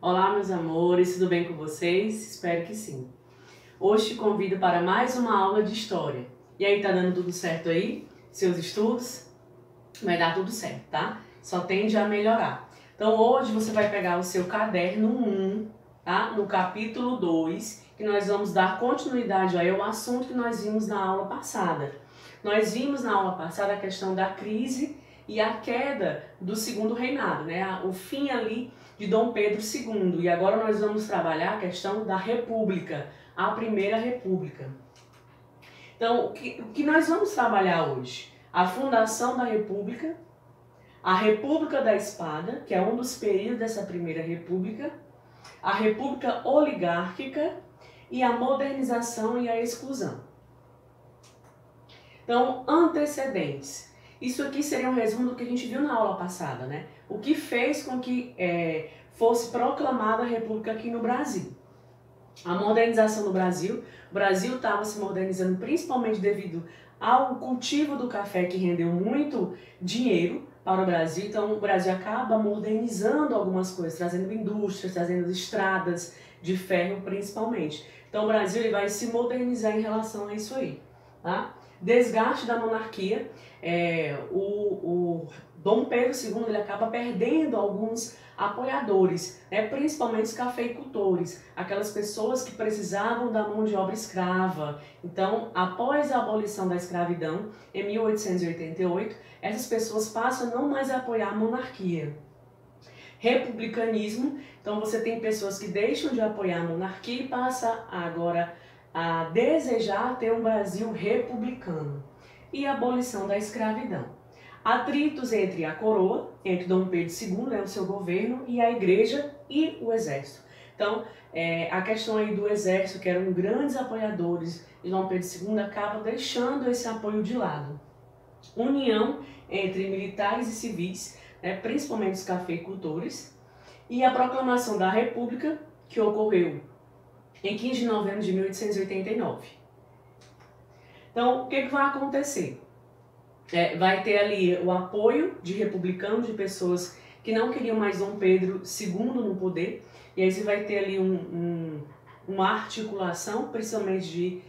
Olá, meus amores, tudo bem com vocês? Espero que sim. Hoje te convido para mais uma aula de história. E aí, tá dando tudo certo aí? Seus estudos? Vai dar tudo certo, tá? Só tende a melhorar. Então, hoje você vai pegar o seu caderno 1, tá? No capítulo 2, que nós vamos dar continuidade aí ao assunto que nós vimos na aula passada. Nós vimos na aula passada a questão da crise e a queda do segundo reinado, né? O fim ali de Dom Pedro II. E agora nós vamos trabalhar a questão da República, a Primeira República. Então, o que nós vamos trabalhar hoje? A fundação da República, a República da Espada, que é um dos períodos dessa Primeira República, a República Oligárquica e a modernização e a exclusão. Então, antecedentes. Isso aqui seria um resumo do que a gente viu na aula passada, né? O que fez com que fosse proclamada a República aqui no Brasil. A modernização do Brasil. O Brasil estava se modernizando principalmente devido ao cultivo do café, que rendeu muito dinheiro para o Brasil. Então, o Brasil acaba modernizando algumas coisas, trazendo indústrias, trazendo estradas de ferro principalmente. Então, o Brasil ele vai se modernizar em relação a isso aí, tá? Desgaste da monarquia, o Dom Pedro II ele acaba perdendo alguns apoiadores, principalmente os cafeicultores, aquelas pessoas que precisavam da mão de obra escrava. Então, após a abolição da escravidão, em 1888, essas pessoas passam a não mais apoiar a monarquia. Republicanismo, então você tem pessoas que deixam de apoiar a monarquia e passam agora a desejar ter um Brasil republicano. E a abolição da escravidão. Atritos entre a coroa, entre Dom Pedro II, o seu governo, e a igreja e o exército. Então, a questão aí do exército, que eram grandes apoiadores de Dom Pedro II, acaba deixando esse apoio de lado. União entre militares e civis, principalmente os cafeicultores, e a proclamação da República, que ocorreu em 15 de novembro de 1889. Então, o que vai acontecer? Vai ter ali o apoio de republicanos, de pessoas que não queriam mais Dom Pedro II no poder, e aí você vai ter ali uma articulação, principalmente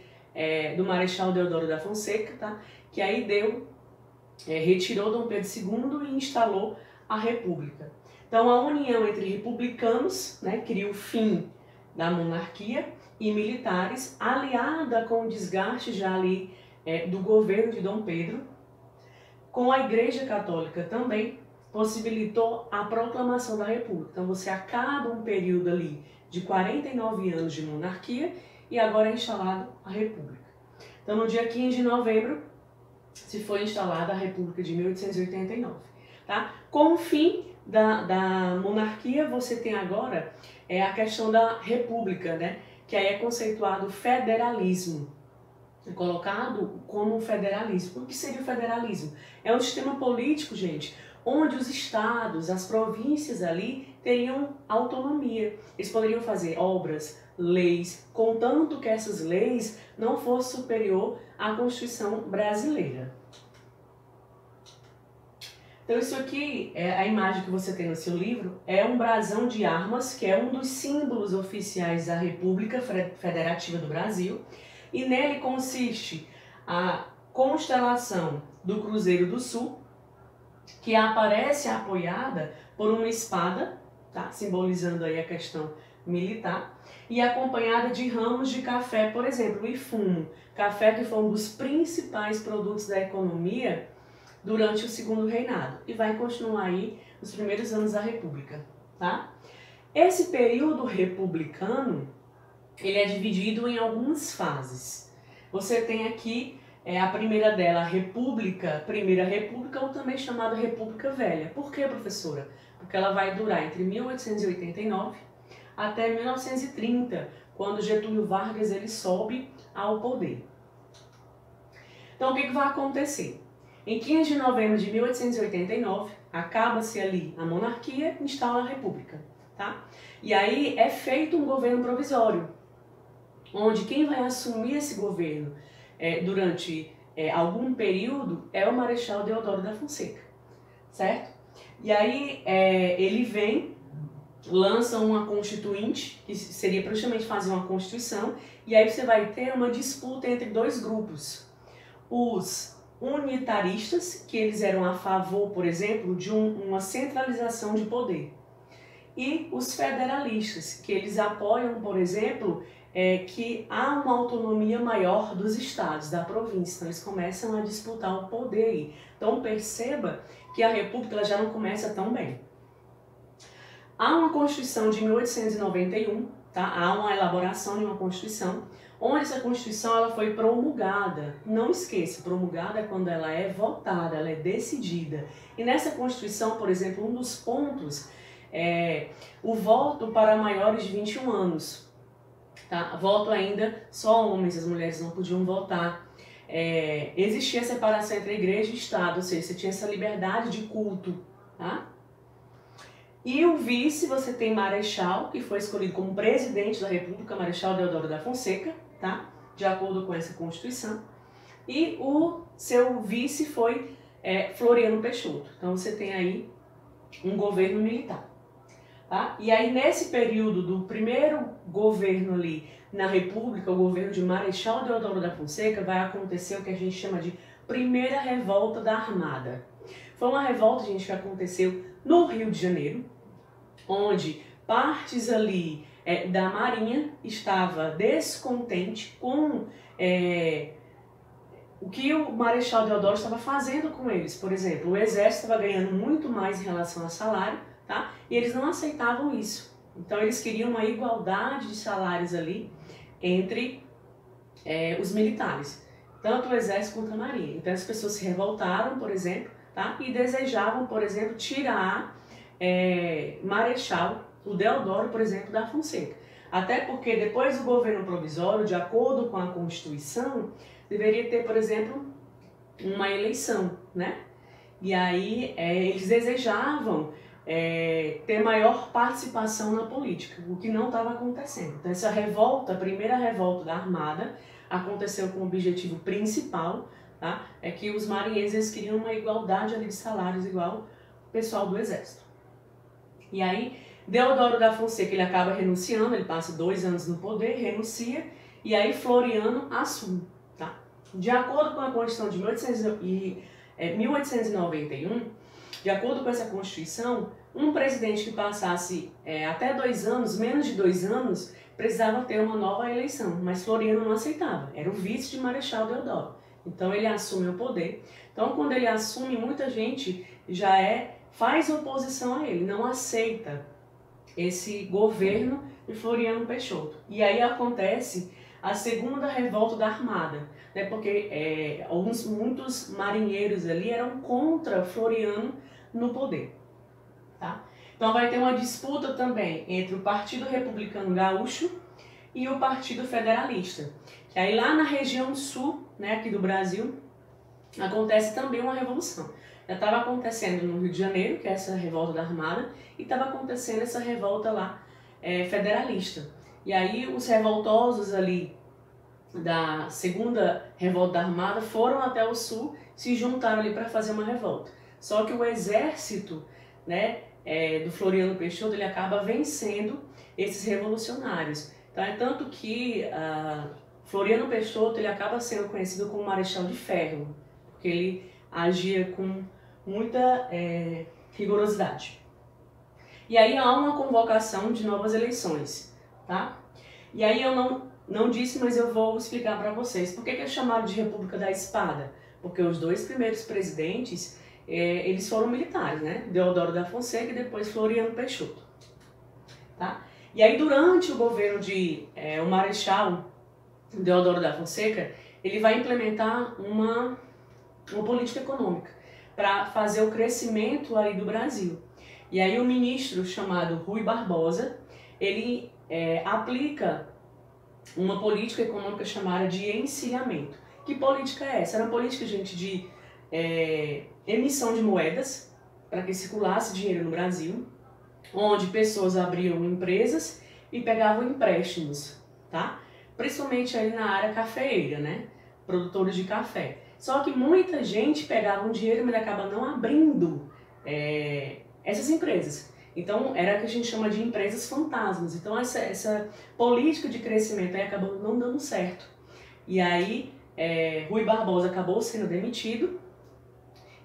do Marechal Deodoro da Fonseca, tá? Que aí retirou Dom Pedro II e instalou a República. Então, a união entre republicanos, cria o fim da monarquia, e militares, aliada com o desgaste já ali do governo de Dom Pedro, com a Igreja Católica também, possibilitou a proclamação da República. Então você acaba um período ali de 49 anos de monarquia e agora é instalado a República. Então no dia 15 de novembro se foi instalada a República de 1889. Tá? Com o fim da monarquia, você tem agora a questão da República, que aí é conceituado federalismo. É colocado como federalismo. O que seria o federalismo? É um sistema político, gente, onde os estados, as províncias ali teriam autonomia. Eles poderiam fazer obras, leis, contanto que essas leis não fossem superior à Constituição brasileira. Então isso aqui, a imagem que você tem no seu livro, é um brasão de armas, que é um dos símbolos oficiais da República Federativa do Brasil, e nele consiste a constelação do Cruzeiro do Sul, que aparece apoiada por uma espada, tá? Simbolizando aí a questão militar, e acompanhada de ramos de café, por exemplo, e fumo. Café que foi um dos principais produtos da economia durante o segundo reinado, e vai continuar aí nos primeiros anos da República, tá? Esse período republicano, ele é dividido em algumas fases. Você tem aqui a primeira dela, a Primeira República, ou também chamada República Velha. Por quê, professora? Porque ela vai durar entre 1889 até 1930, quando Getúlio Vargas ele sobe ao poder. Então, o que vai acontecer? Em 15 de novembro de 1889, acaba-se ali a monarquia e instala a república. Tá? E aí é feito um governo provisório, onde quem vai assumir esse governo durante algum período é o Marechal Deodoro da Fonseca. Certo? E aí ele vem lançam uma constituinte, que seria praticamente fazer uma constituição, e aí você vai ter uma disputa entre dois grupos. Os unitaristas, que eles eram a favor, por exemplo, de uma centralização de poder. E os federalistas, que eles apoiam, por exemplo, que há uma autonomia maior dos estados, da província. Então eles começam a disputar o poder aí. Então perceba que a república ela já não começa tão bem. Há uma Constituição de 1891, tá? Há uma elaboração de uma Constituição, onde essa Constituição ela foi promulgada. Não esqueça, promulgada é quando ela é votada, ela é decidida. E nessa Constituição, por exemplo, um dos pontos é o voto para maiores de 21 anos. Tá? Voto ainda só homens, as mulheres não podiam votar. Existia a separação entre a igreja e Estado, ou seja, você tinha essa liberdade de culto. Tá? E o vice, você tem Marechal, que foi escolhido como presidente da República, Marechal Deodoro da Fonseca, tá? De acordo com essa Constituição. E o seu vice foi Floriano Peixoto. Então você tem aí um governo militar. Tá? E aí nesse período do primeiro governo ali na República, o governo de Marechal Deodoro da Fonseca, vai acontecer o que a gente chama de Primeira Revolta da Armada. Foi uma revolta, gente, que aconteceu no Rio de Janeiro, onde partes ali da Marinha estava descontente com o que o Marechal Deodoro estava fazendo com eles. Por exemplo, o Exército estava ganhando muito mais em relação a salário, tá? E eles não aceitavam isso. Então eles queriam uma igualdade de salários ali entre os militares, tanto o Exército quanto a Marinha. Então as pessoas se revoltaram, por exemplo, tá? E desejavam, por exemplo, tirar Marechal, o Deodoro, por exemplo, da Fonseca. Até porque depois do governo provisório, de acordo com a Constituição, deveria ter, por exemplo, uma eleição, né? E aí eles desejavam ter maior participação na política, o que não estava acontecendo. Então essa revolta, a primeira revolta da Armada, aconteceu com o objetivo principal, tá? É que os marinheiros eles queriam uma igualdade ali de salários igual o pessoal do Exército. E aí, Deodoro da Fonseca ele acaba renunciando, ele passa 2 anos no poder, renuncia, e aí Floriano assume. Tá? De acordo com a Constituição de 1891, de acordo com essa Constituição, um presidente que passasse até 2 anos, menos de 2 anos, precisava ter uma nova eleição, mas Floriano não aceitava, era o vice de Marechal Deodoro. Então ele assume o poder. Então quando ele assume, muita gente já faz oposição a ele, não aceita esse governo de Floriano Peixoto. E aí acontece a segunda revolta da Armada, né? Porque muitos marinheiros ali eram contra Floriano no poder. Tá? Então vai ter uma disputa também entre o Partido Republicano Gaúcho e o Partido Federalista. Que aí lá na região sul, né, aqui do Brasil, acontece também uma revolução. Já estava acontecendo no Rio de Janeiro, que é essa revolta da Armada, e estava acontecendo essa revolta lá federalista. E aí os revoltosos ali da segunda revolta da Armada foram até o sul, se juntaram ali para fazer uma revolta. Só que o exército, né, do Floriano Peixoto, ele acaba vencendo esses revolucionários. Então é tanto que Floriano Peixoto ele acaba sendo conhecido como Marechal de Ferro, porque ele agia com muita rigorosidade. E aí há uma convocação de novas eleições, tá? E aí eu não disse, mas eu vou explicar para vocês. Por que é chamado de República da Espada? Porque os 2 primeiros presidentes, eles foram militares, né? Deodoro da Fonseca e depois Floriano Peixoto, tá? E aí durante o governo de o Marechal Deodoro da Fonseca, ele vai implementar uma política econômica para fazer o crescimento aí do Brasil. E aí o ministro chamado Rui Barbosa, ele aplica uma política econômica chamada de encilhamento. Que política é essa? Era uma política, gente, de emissão de moedas para que circulasse dinheiro no Brasil, onde pessoas abriam empresas e pegavam empréstimos, tá? Principalmente aí na área cafeeira, né? Produtores de café. Só que muita gente pegava um dinheiro, mas acaba não abrindo essas empresas. Então, era o que a gente chama de empresas fantasmas. Então, essa política de crescimento aí acabou não dando certo. E aí, Rui Barbosa acabou sendo demitido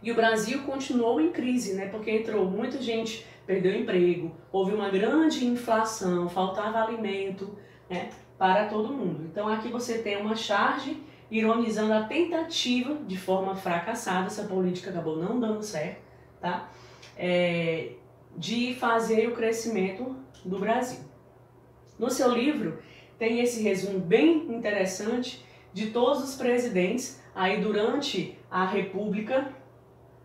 e o Brasil continuou em crise, né? Porque entrou muita gente, perdeu emprego, houve uma grande inflação, faltava alimento, né, para todo mundo. Então, aqui você tem uma charge ironizando a tentativa, de forma fracassada, essa política acabou não dando certo, tá? De fazer o crescimento do Brasil. No seu livro tem esse resumo bem interessante de todos os presidentes aí durante a República,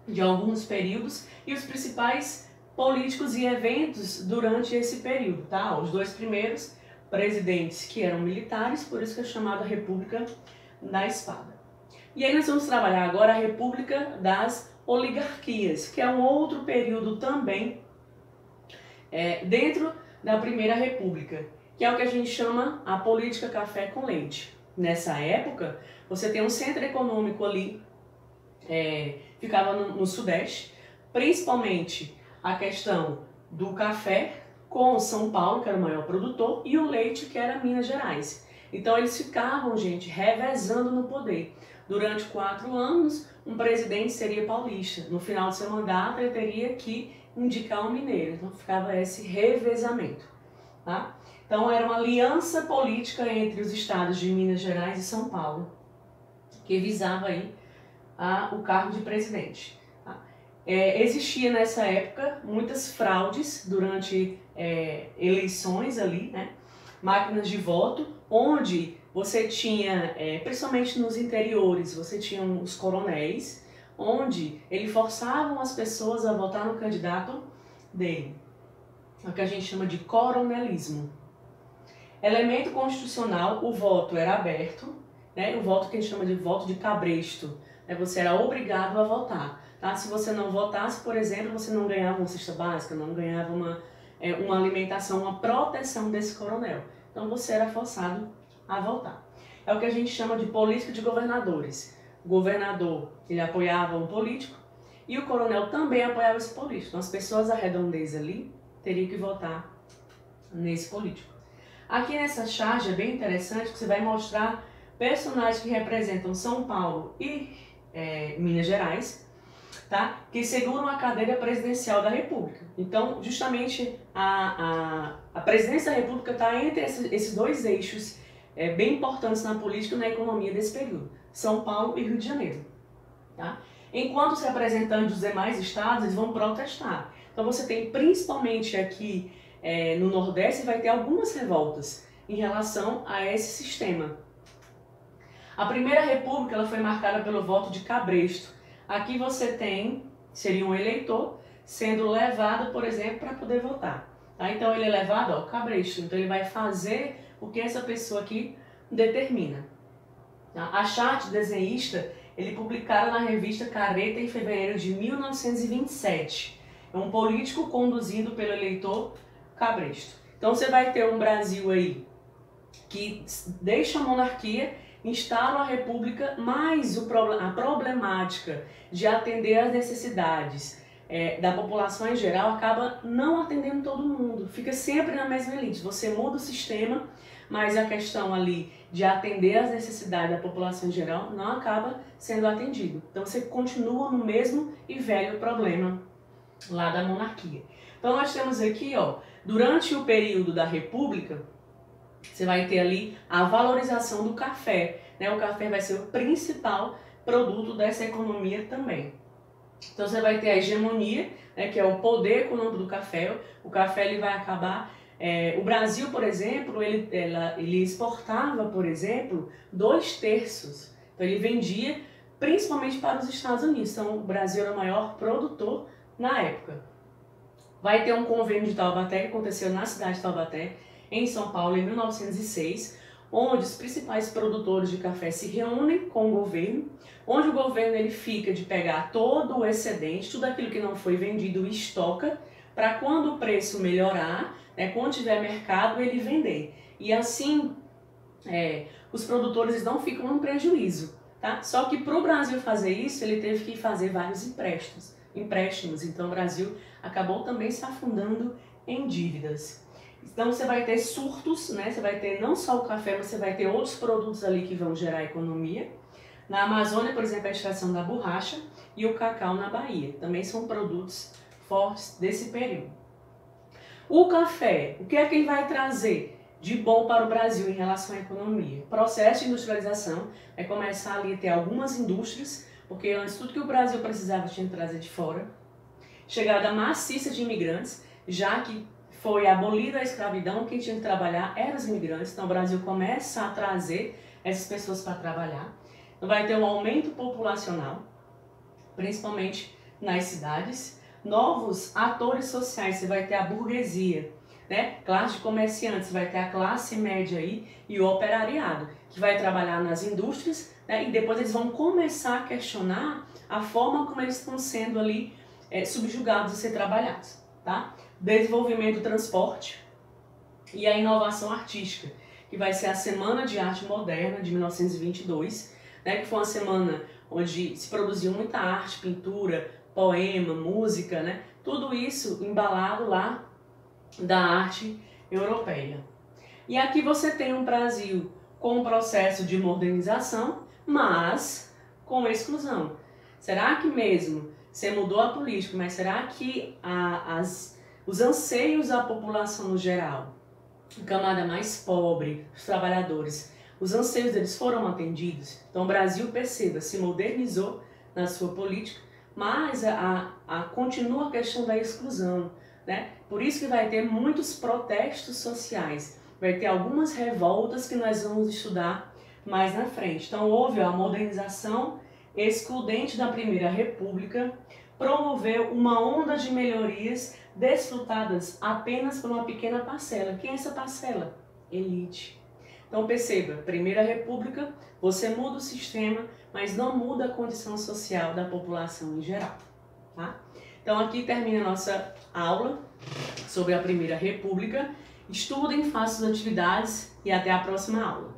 de alguns períodos, e os principais políticos e eventos durante esse período, tá? Os dois primeiros presidentes que eram militares, por isso que é chamada República da Espada. E aí nós vamos trabalhar agora a República das Oligarquias, que é um outro período também dentro da Primeira República, que é o que a gente chama a política café com leite. Nessa época, você tem um centro econômico ali, ficava no Sudeste, principalmente a questão do café com São Paulo, que era o maior produtor, e o leite, que era Minas Gerais. Então eles ficavam, gente, revezando no poder. Durante 4 anos, um presidente seria paulista. No final do seu mandato, ele teria que indicar um mineiro. Então ficava esse revezamento, tá? Então era uma aliança política entre os estados de Minas Gerais e São Paulo, que visava aí o cargo de presidente. Tá? Existia nessa época muitas fraudes durante eleições ali, né? Máquinas de voto, onde você tinha, principalmente nos interiores, você tinha os coronéis, onde eles forçavam as pessoas a votar no candidato dele. É o que a gente chama de coronelismo. Elemento constitucional, o voto era aberto, né? O voto que a gente chama de voto de cabresto. Você era obrigado a votar. Tá? Se você não votasse, por exemplo, você não ganhava uma cesta básica, não ganhava uma alimentação, uma proteção desse coronel. Então você era forçado a votar. É o que a gente chama de política de governadores. O governador, ele apoiava um político e o coronel também apoiava esse político. Então as pessoas à redondeza ali teriam que votar nesse político. Aqui nessa charge é bem interessante que você vai mostrar personagens que representam São Paulo e Minas Gerais, tá? Que seguram a cadeira presidencial da República. Então, justamente, a presidência da República está entre esses dois eixos bem importantes na política e na economia desse período, São Paulo e Rio de Janeiro. Tá? Enquanto os representantes dos demais estados eles vão protestar. Então, você tem principalmente aqui no Nordeste, vai ter algumas revoltas em relação a esse sistema. A Primeira República ela foi marcada pelo voto de cabresto. Aqui você tem, seria um eleitor, sendo levado, por exemplo, para poder votar. Tá? Então ele é levado ao cabresto, então ele vai fazer o que essa pessoa aqui determina. Tá? A Charte desenhista, ele publicara na revista Careta em fevereiro de 1927. É um político conduzido pelo eleitor cabresto. Então você vai ter um Brasil aí que deixa a monarquia, instala a república, mas a problemática de atender às necessidades da população em geral acaba não atendendo todo mundo, fica sempre na mesma elite. Você muda o sistema, mas a questão ali de atender às necessidades da população em geral não acaba sendo atendido. Então você continua no mesmo e velho problema lá da monarquia. Então nós temos aqui, ó, durante o período da república, você vai ter ali a valorização do café, né? O café vai ser o principal produto dessa economia também. Então você vai ter a hegemonia, né, que é o poder econômico do café. O café ele vai acabar... o Brasil, por exemplo, ele exportava, por exemplo, 2/3. Então ele vendia principalmente para os Estados Unidos. Então o Brasil era o maior produtor na época. Vai ter um convênio de Taubaté que aconteceu na cidade de Taubaté, em São Paulo, em 1906, onde os principais produtores de café se reúnem com o governo, onde o governo ele fica de pegar todo o excedente, tudo aquilo que não foi vendido, estoca, para quando o preço melhorar, né, quando tiver mercado, ele vender. E assim, os produtores não ficam no prejuízo. Tá? Só que para o Brasil fazer isso, ele teve que fazer vários empréstimos. empréstimos. Então o Brasil acabou também se afundando em dívidas. Então você vai ter surtos, né? Você vai ter não só o café, mas você vai ter outros produtos ali que vão gerar economia. Na Amazônia, por exemplo, a extração da borracha e o cacau na Bahia. Também são produtos fortes desse período. O café, o que é que ele vai trazer de bom para o Brasil em relação à economia? O processo de industrialização vai começar ali a ter algumas indústrias, porque antes tudo que o Brasil precisava tinha que trazer de fora. Chegada maciça de imigrantes, já que foi abolida a escravidão, quem tinha que trabalhar eram os imigrantes, então o Brasil começa a trazer essas pessoas para trabalhar. Então vai ter um aumento populacional, principalmente nas cidades. Novos atores sociais, você vai ter a burguesia, né? Classe de comerciantes, você vai ter a classe média aí e o operariado, que vai trabalhar nas indústrias, né? E depois eles vão começar a questionar a forma como eles estão sendo ali subjugados a ser trabalhados, tá? Desenvolvimento do transporte e a inovação artística, que vai ser a Semana de Arte Moderna de 1922, né? Que foi uma semana onde se produziu muita arte, pintura, poema, música, né? Tudo isso embalado lá da arte europeia. E aqui você tem um Brasil com um processo de modernização, mas com exclusão. Será que mesmo você mudou a política, mas será que os anseios da população no geral, a camada mais pobre, os trabalhadores, os anseios deles foram atendidos? Então o Brasil, perceba, se modernizou na sua política, mas continua a questão da exclusão, né? Por isso que vai ter muitos protestos sociais, vai ter algumas revoltas que nós vamos estudar mais na frente. Então houve a modernização excludente da Primeira República, promoveu uma onda de melhorias desfrutadas apenas por uma pequena parcela. Quem é essa parcela? Elite. Então perceba, Primeira República, você muda o sistema, mas não muda a condição social da população em geral, tá? Então aqui termina a nossa aula sobre a Primeira República. Estudem, façam as atividades e até a próxima aula.